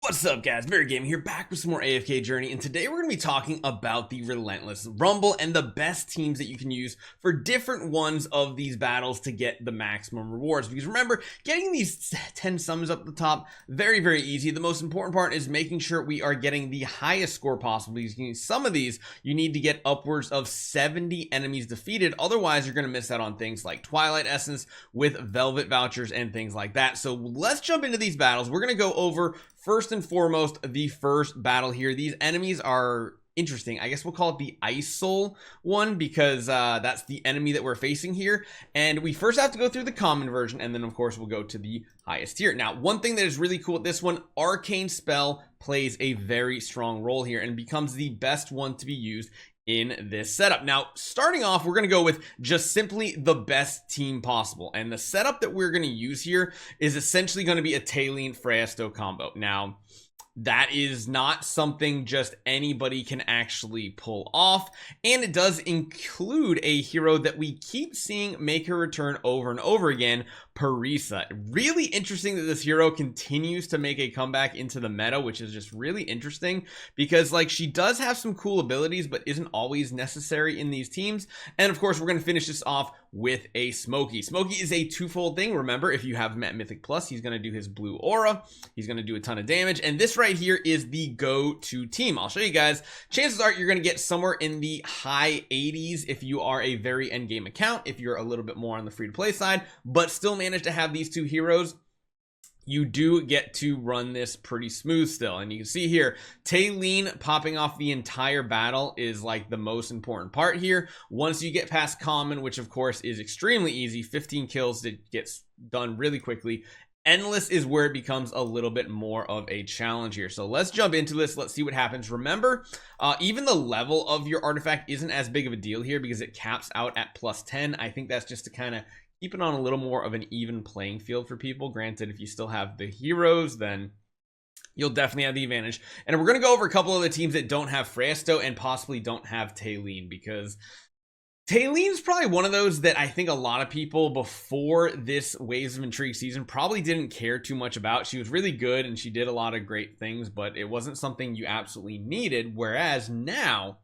What's up, guys? Very Gaming here, back with some more AFK Journey, and today we're going to be talking about the Relentless Rumble and the best teams that you can use for different ones of these battles to get the maximum rewards. Because remember, getting these 10 summons up the top, very easy. The most important part is making sure we are getting the highest score possible, because some of these you need to get upwards of 70 enemies defeated. Otherwise, you're going to miss out on things like Twilight Essence with Velvet Vouchers and things like that. So let's jump into these battles. We're going to go over first and foremost the first battle here. These enemies are interesting. I guess we'll call it the Icesoul one, because that's the enemy that we're facing here. And we first have to go through the common version, and then of course we'll go to the highest tier. Now, one thing that is really cool with this one, Arcane Spell plays a very strong role here and becomes the best one to be used in this setup. Now, starting off, we're going to go with just simply the best team possible. And the setup that we're going to use here is essentially going to be a Talene Phaesto combo. Now, that is not something just anybody can actually pull off, and it does include a hero that we keep seeing make her return over and over again, Parisa. Really interesting that this hero continues to make a comeback into the meta, which is just really interesting because like she does have some cool abilities but isn't always necessary in these teams. And of course, we're going to finish this off with a Smokey. Smokey is a twofold thing. Remember, if you have him at Mythic Plus, he's going to do his blue aura, he's going to do a ton of damage, and this right here is the go-to team. I'll show you guys. Chances are you're going to get somewhere in the high 80s if you are a very endgame account, if you're a little bit more on the free-to-play side, but still manage to have these two heroes. You do get to run this pretty smooth still. And you can see here, Talene popping off the entire battle is like the most important part here. Once you get past common, which of course is extremely easy, 15 kills, it gets done really quickly. Endless is where it becomes a little bit more of a challenge here. So let's jump into this. Let's see what happens. Remember, even the level of your artifact isn't as big of a deal here because it caps out at plus 10. I think that's just to kind of keep it on a little more of an even playing field for people. Granted, if you still have the heroes, then you'll definitely have the advantage. And we're going to go over a couple of the teams that don't have Phaesto and possibly don't have Talene, because Talene's probably one of those that I think a lot of people before this Waves of Intrigue season probably didn't care too much about. She was really good and she did a lot of great things, but it wasn't something you absolutely needed. Whereas now,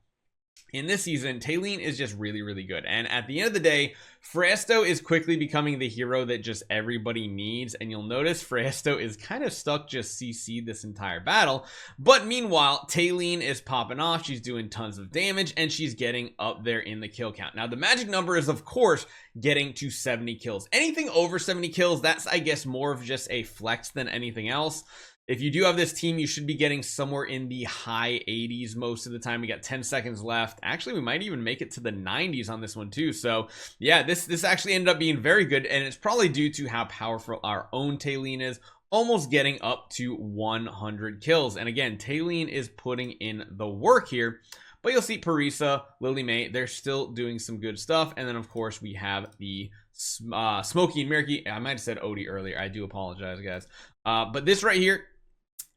in this season, Talene is just really good. And at the end of the day, Phaesto is quickly becoming the hero that just everybody needs. And you'll notice Phaesto is kind of stuck just CC this entire battle. But meanwhile, Talene is popping off. She's doing tons of damage and she's getting up there in the kill count. Now, the magic number is, of course, getting to 70 kills. Anything over 70 kills, that's, I guess, more of just a flex than anything else. If you do have this team, you should be getting somewhere in the high 80s most of the time. We got 10 seconds left. Actually, we might even make it to the 90s on this one too. So yeah, this actually ended up being very good, and it's probably due to how powerful our own Talene is, almost getting up to 100 kills. And again, Talene is putting in the work here. But you'll see Parisa, Lily May, they're still doing some good stuff. And then of course we have the Smokey and Mirky. I might have said Odie earlier. I do apologize, guys. But this right here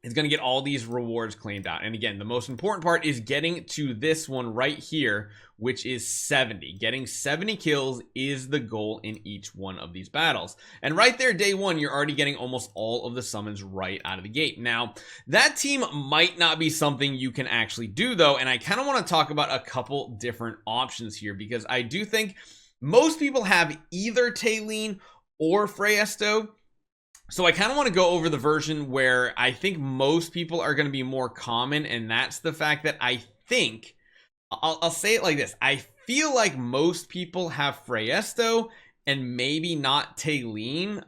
is going to get all these rewards claimed out. And again, the most important part is getting to this one right here, which is 70. Getting 70 kills is the goal in each one of these battles. And right there, day one, you're already getting almost all of the summons right out of the gate. Now, that team might not be something you can actually do though. And I kind of want to talk about a couple different options here, because I do think most people have either Talene or Phaesto. So I kind of want to go over the version where I think most people are going to be more common, and that's the fact that I think, I'll say it like this, I feel like most people have Phaesto and maybe not Talene.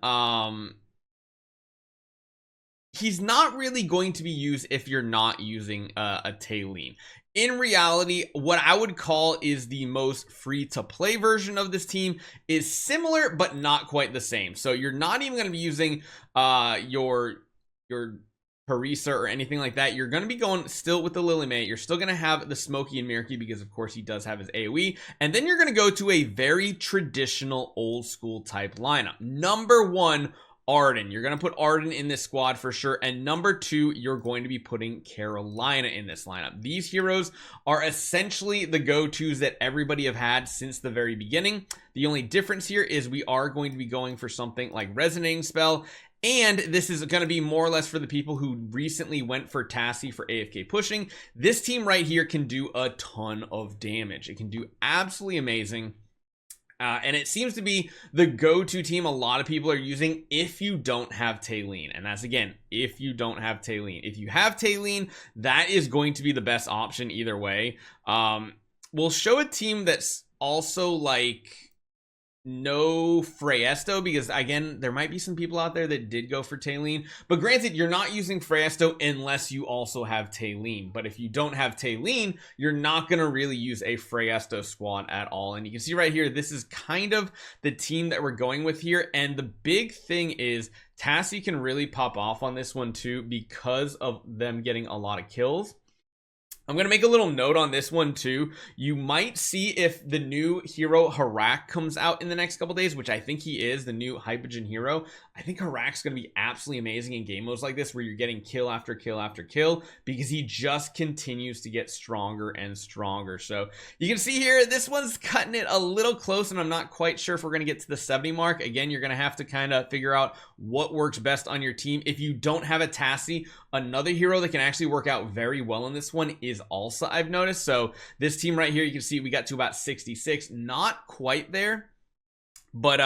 He's not really going to be used if you're not using a Talene. In reality, what I would call is the most free-to-play version of this team is similar, but not quite the same. So you're not even going to be using your Parisa or anything like that. You're going to be going still with the Lily May. You're still going to have the Smokey and Mirky because, of course, he does have his AoE. And then you're going to go to a very traditional, old-school type lineup. Number one, Arden. You're going to put Arden in this squad for sure. And number two, you're going to be putting Carolina in this lineup. These heroes are essentially the go-tos that everybody have had since the very beginning. The only difference here is we are going to be going for something like Resonating Spell And this is going to be more or less for the people who recently went for Tassie for AFK pushing. This team right here can do a ton of damage. It can do absolutely amazing. And it seems to be the go-to team a lot of people are using if you don't have Talene. And that's, again, if you don't have Talene. If you have Talene, that is going to be the best option either way. We'll show a team that's also like no Freyasto, because again, there might be some people out there that did go for Talene, but granted, you're not using Freyasto unless you also have Talene. But if you don't have Talene, you're not going to really use a Freyasto squad at all. And you can see right here, this is kind of the team that we're going with here. And the big thing is Tassie can really pop off on this one too, because of them getting a lot of kills. I'm going to make a little note on this one too. You might see if the new hero Harak comes out in the next couple days, which I think he is, the new Hypogen hero. I think Harak's going to be absolutely amazing in game modes like this, where you're getting kill after kill after kill, because he just continues to get stronger and stronger. So you can see here, this one's cutting it a little close, and I'm not quite sure if we're going to get to the 70 mark. Again, you're going to have to kind of figure out what works best on your team. If you don't have a Tassie, another hero that can actually work out very well in this one is Alsa, I've noticed. So this team right here, you can see we got to about 66, not quite there, but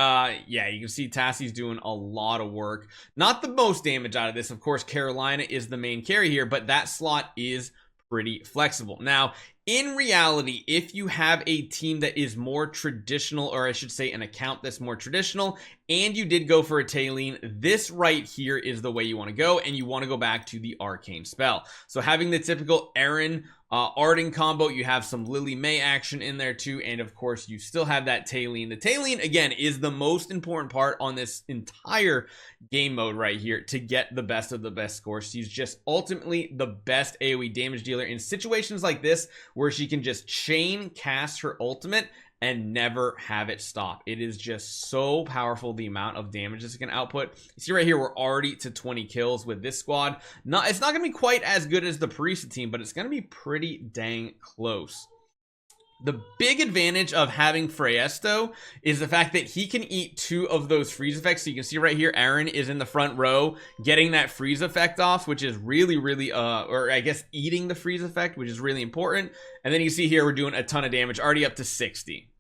yeah, you can see Tassie's doing a lot of work. Not the most damage out of this. Of course, Carolina is the main carry here, but that slot is pretty flexible. Now, in reality, if you have a team that is more traditional, or I should say an account that's more traditional, and you did go for a Talene, this right here is the way you want to go, and you want to go back to the arcane spell. So having the typical Aaron Arden combo, you have some Lily May action in there too, and of course you still have that Talene. The Talene, again, is the most important part on this entire game mode right here to get the best of the best scores. She's just ultimately the best AoE damage dealer in situations like this, where she can just chain cast her ultimate and never have it stop. It is just so powerful, the amount of damage this can output. You see right here, we're already to 20 kills with this squad. It's not gonna be quite as good as the Parisa team, but it's gonna be pretty dang close. The big advantage of having Freyasto is the fact that he can eat 2 of those freeze effects. So you can see right here, Aaron is in the front row getting that freeze effect off, which is really, or I guess eating the freeze effect, which is really important. And then you see here, we're doing a ton of damage, already up to 60.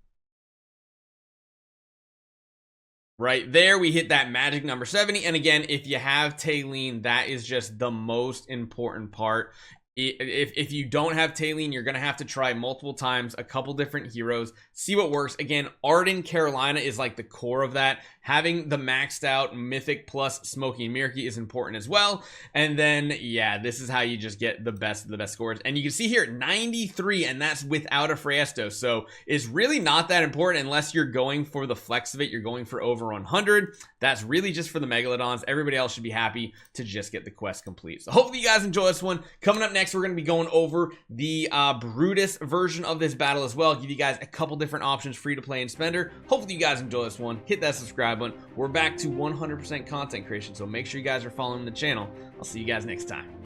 Right there, we hit that magic number 70. And again, if you have Talene, that is just the most important part. If you don't have Talene, you're going to have to try multiple times, a couple different heroes, see what works. Again, Arden Carolina is like the core of that. Having the maxed out Mythic plus Smokey and Mirky is important as well. And then, yeah, this is how you just get the best of the best scores. And you can see here, 93, and that's without a Freyasto. So it's really not that important unless you're going for the flex of it. You're going for over 100. That's really just for the Megalodons. Everybody else should be happy to just get the quest complete. So hopefully you guys enjoy this one. Coming up next, we're going to be going over the Brutus version of this battle as well. Give you guys a couple different options, free to play and spender. Hopefully you guys enjoy this one. Hit that subscribe button. We're back to 100% content creation, so make sure you guys are following the channel. I'll see you guys next time.